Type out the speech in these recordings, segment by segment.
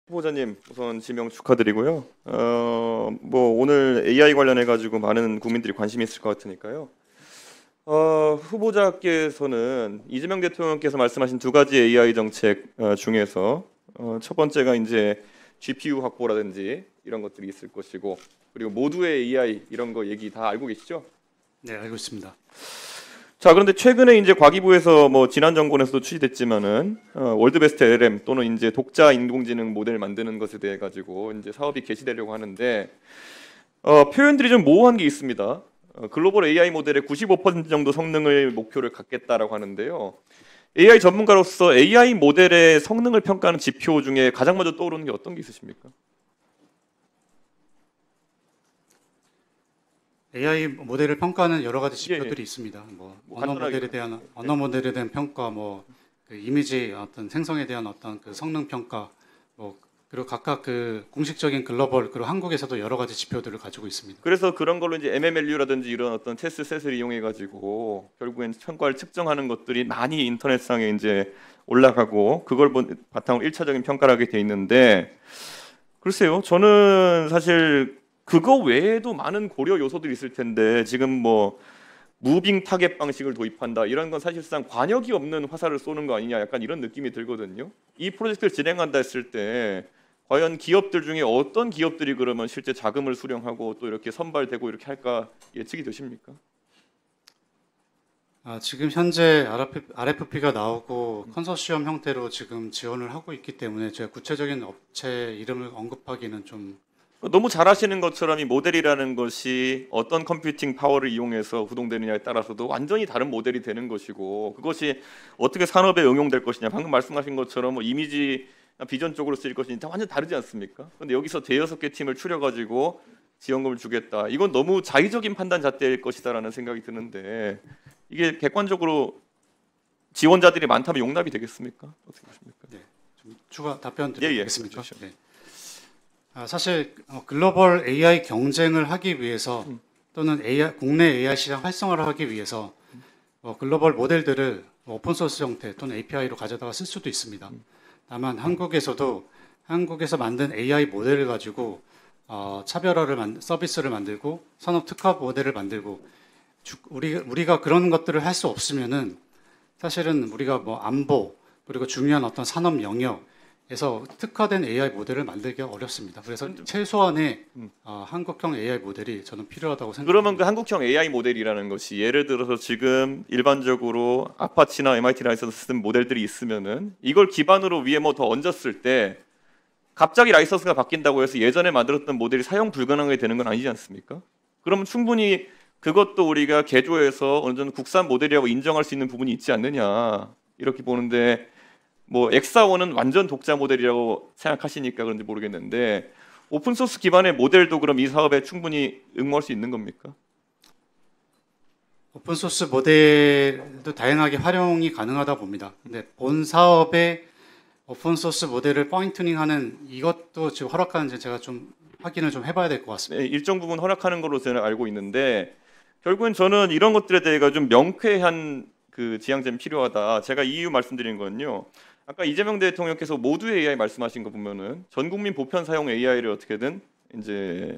후보자님 우선 지명 축하드리고요. 뭐 오늘 AI 관련해 가지고 많은 국민들이 관심이 있을 것 같으니까요. 후보자께서는 이재명 대통령께서 말씀하신 두 가지 AI 정책 중에서 첫 번째가 이제 GPU 확보라든지 이런 것들이 있을 것이고, 그리고 모두의 AI 이런 거 얘기 다 알고 계시죠? 네, 알고 있습니다. 자, 그런데 최근에 이제 과기부에서 뭐 지난 정권에서도 출시됐지만은 월드베스트 LLM 또는 이제 독자 인공지능 모델 만드는 것에 대해 가지고 이제 사업이 개시되려고 하는데 표현들이 좀 모호한 게 있습니다. 글로벌 AI 모델의 95% 정도 성능을 목표를 갖겠다라고 하는데요. AI 전문가로서 AI 모델의 성능을 평가하는 지표 중에 가장 먼저 떠오르는 게 어떤 게 있으십니까? AI 모델을 평가하는 여러 가지 지표들이 있습니다. 뭐 언어 모델에 대한 평가, 그 이미지 어떤 생성에 대한 어떤 그 성능 평가, 그리고 각각 그 공식적인 글로벌 그리고 한국에서도 여러 가지 지표들을 가지고 있습니다. 그래서 그런 걸로 이제 MMLU라든지 이런 어떤 테스트 셋을 이용해 가지고 결국엔 평가를 측정하는 것들이 많이 인터넷상에 이제 올라가고 그걸 바탕으로 1차적인 평가를 하게 돼 있는데, 글쎄요, 저는 사실 그거 외에도 많은 고려 요소들이 있을 텐데 지금 뭐 무빙 타겟 방식을 도입한다 이런 건 사실상 관역이 없는 화살을 쏘는 거 아니냐, 약간 이런 느낌이 들거든요. 이 프로젝트를 진행한다 했을 때 과연 기업들 중에 어떤 기업들이 그러면 실제 자금을 수령하고 또 이렇게 선발되고 이렇게 할까 예측이 되십니까? 지금 현재 RFP가 나오고 컨소시엄 형태로 지금 지원을 하고 있기 때문에 제가 구체적인 업체 이름을 언급하기는 좀 너무 잘하시는 것처럼 이 모델이라는 것이 어떤 컴퓨팅 파워를 이용해서 구동되느냐에 따라서도 완전히 다른 모델이 되는 것이고, 그것이 어떻게 산업에 응용될 것이냐, 방금 말씀하신 것처럼 뭐 이미지 비전 쪽으로 쓰일 것이냐 완전 다르지 않습니까? 그런데 여기서 대여섯 개 팀을 추려가지고 지원금을 주겠다, 이건 너무 자의적인 판단 잣대일 것이다라는 생각이 드는데, 이게 객관적으로 지원자들이 많다면 용납이 되겠습니까? 어떻게 보십니까? 네, 좀 추가 답변 드리겠습니까? 그렇죠. 네. 사실 글로벌 AI 경쟁을 하기 위해서 또는 국내 AI 시장 활성화를 하기 위해서 글로벌 모델들을 오픈소스 형태 또는 API로 가져다가 쓸 수도 있습니다. 다만 한국에서 만든 AI 모델을 가지고 서비스를 만들고 산업 특화 모델을 만들고 우리가 그런 것들을 할 수 없으면은 사실은 우리가 뭐 안보 그리고 중요한 어떤 산업 영역에서 특화된 AI 모델을 만들기가 어렵습니다. 그래서 최소한의 한국형 AI 모델이 저는 필요하다고 생각합니다. 그러면 그 한국형 AI 모델이라는 것이 예를 들어서 지금 일반적으로 아파치나 MIT 라이선스 시스템 모델들이 있으면은 이걸 기반으로 위에 뭐 더 얹었을 때 갑자기 라이선스가 바뀐다고 해서 예전에 만들었던 모델이 사용 불가능하게 되는 건 아니지 않습니까? 그러면 충분히 그것도 우리가 개조해서 어느 정도 국산 모델이라고 인정할 수 있는 부분이 있지 않느냐 이렇게 보는데, 뭐 엑사원은 완전 독자 모델이라고 생각하시니까 그런지 모르겠는데 오픈소스 기반의 모델도 그럼 이 사업에 충분히 응모할 수 있는 겁니까? 오픈소스 모델도 다양하게 활용이 가능하다 봅니다. 근데 본 사업에 오픈소스 모델을 파인튜닝하는 이것도 지금 허락하는지 제가 좀 확인을 좀 해봐야 될 것 같습니다. 네, 일정 부분 허락하는 걸로 저는 알고 있는데 결국엔 저는 이런 것들에 대해서 좀 명쾌한 그 지향점이 필요하다. 제가 이 이유 말씀드린 건요, 아까 이재명 대통령께서 모두의 AI 말씀하신 거 보면은 전 국민 보편 사용 AI를 어떻게든 이제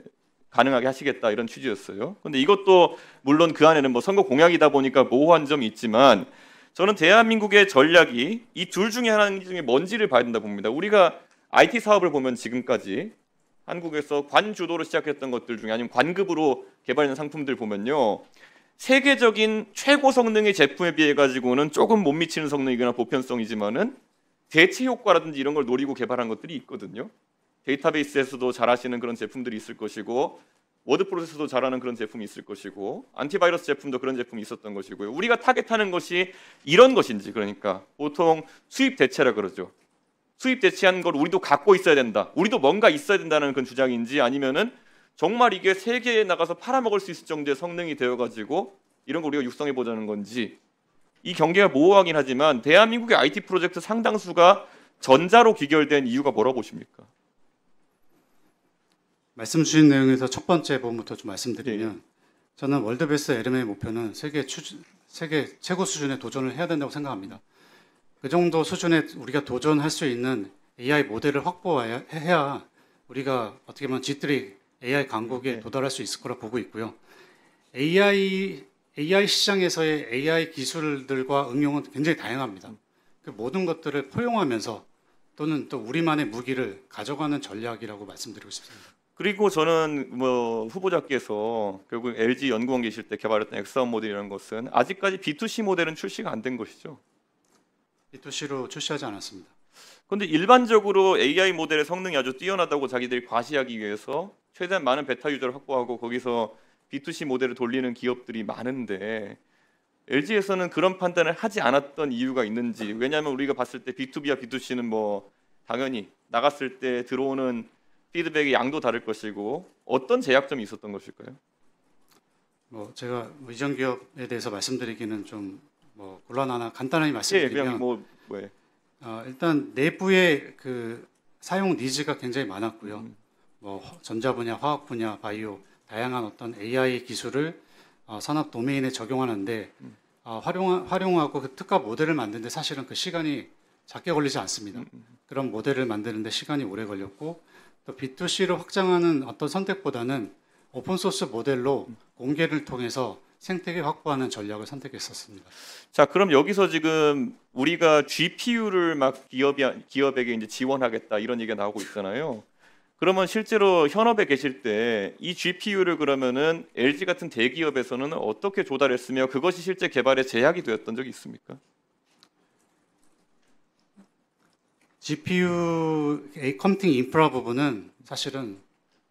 가능하게 하시겠다 이런 취지였어요. 근데 이것도 물론 그 안에는 뭐 선거 공약이다 보니까 모호한 점이 있지만 저는 대한민국의 전략이 이 둘 중에 하나 중에 뭔지를 봐야 된다 봅니다. 우리가 IT 사업을 보면 지금까지 한국에서 관 주도로 시작했던 것들 중에 아니면 관급으로 개발된 상품들 보면요, 세계적인 최고 성능의 제품에 비해 가지고는 조금 못 미치는 성능이거나 보편성이지만은 대체 효과라든지 이런 걸 노리고 개발한 것들이 있거든요. 데이터베이스에서도 잘하시는 그런 제품들이 있을 것이고, 워드 프로세서도 잘하는 그런 제품이 있을 것이고, 안티바이러스 제품도 그런 제품이 있었던 것이고요. 우리가 타겟하는 것이 이런 것인지, 그러니까 보통 수입 대체라 그러죠. 수입 대체한 걸 우리도 갖고 있어야 된다, 우리도 뭔가 있어야 된다는 그런 주장인지, 아니면은 정말 이게 세계에 나가서 팔아먹을 수 있을 정도의 성능이 되어가지고 이런 걸 우리가 육성해 보자는 건지, 이 경계가 모호하긴 하지만 대한민국의 IT 프로젝트 상당수가 전자로 귀결된 이유가 뭐라고 보십니까? 말씀 주신 내용에서 첫 번째 부분부터 좀 말씀드리면, 저는 월드베스트 LM의 목표는 세계 최고 수준의 도전을 해야 된다고 생각합니다. 그 정도 수준에 우리가 도전할 수 있는 AI 모델을 확보해야 우리가 어떻게 보면 G3 AI 강국에 네. 도달할 수 있을 거라 보고 있고요. AI 시장에서의 AI 기술들과 응용은 굉장히 다양합니다. 그 모든 것들을 포용하면서 또는 또 우리만의 무기를 가져가는 전략이라고 말씀드리고 싶습니다. 그리고 저는 뭐 후보자께서 결국 LG 연구원 계실 때 개발했던 엑사원 모델이라는 것은 아직까지 B2C 모델은 출시가 안 된 것이죠. B2C로 출시하지 않았습니다. 그런데 일반적으로 AI 모델의 성능이 아주 뛰어나다고 자기들이 과시하기 위해서 최대한 많은 베타 유저를 확보하고 거기서 B2C 모델을 돌리는 기업들이 많은데 LG에서는 그런 판단을 하지 않았던 이유가 있는지. 왜냐하면 우리가 봤을 때 B2B와 B2C는 뭐 당연히 나갔을 때 들어오는 피드백의 양도 다를 것이고 어떤 제약점이 있었던 것일까요? 뭐 제가 의전 기업에 대해서 말씀드리기는 좀 뭐 곤란하나 간단하게 예, 말씀드리면 그냥 뭐 일단 내부의 그 사용 니즈가 굉장히 많았고요. 뭐 전자 분야, 화학 분야, 바이오 다양한 어떤 AI 기술을 산업 도메인에 적용하는데 활용하고 그 특화 모델을 만드는데 사실은 그 시간이 작게 걸리지 않습니다. 그런 모델을 만드는데 시간이 오래 걸렸고 또 B2C를 확장하는 어떤 선택보다는 오픈 소스 모델로 공개를 통해서 생태계 확보하는 전략을 선택했었습니다. 자, 그럼 여기서 지금 우리가 GPU를 막 기업에게 이제 지원하겠다 이런 얘기가 나오고 있잖아요. 그러면 실제로 현업에 계실 때 이 GPU를 그러면은 LG 같은 대기업에서는 어떻게 조달했으며 그것이 실제 개발에 제약이 되었던 적이 있습니까? GPU 컴퓨팅 인프라 부분은 사실은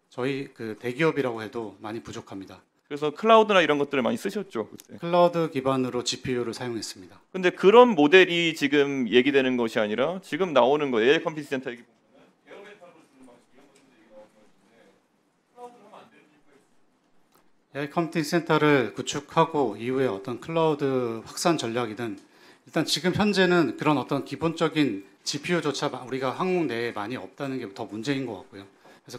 저희 그 대기업이라고 해도 많이 부족합니다. 그래서 클라우드나 이런 것들을 많이 쓰셨죠, 그때. 클라우드 기반으로 GPU를 사용했습니다. 근데 그런 모델이 지금 얘기되는 것이 아니라 지금 나오는 거 AI 컴퓨팅 센터 얘기 보면은 에어메타로 쓰는 방식 이런 것들도 얘기 나오는 것인데 클라우드로 하면 안 되는 이유가 있어요. AI 컴퓨팅 센터를 구축하고 이후에 어떤 클라우드 확산 전략이든 일단 지금 현재는 그런 어떤 기본적인 GPU조차 우리가 한국 내에 많이 없다는 게 더 문제인 것 같고요. 그래서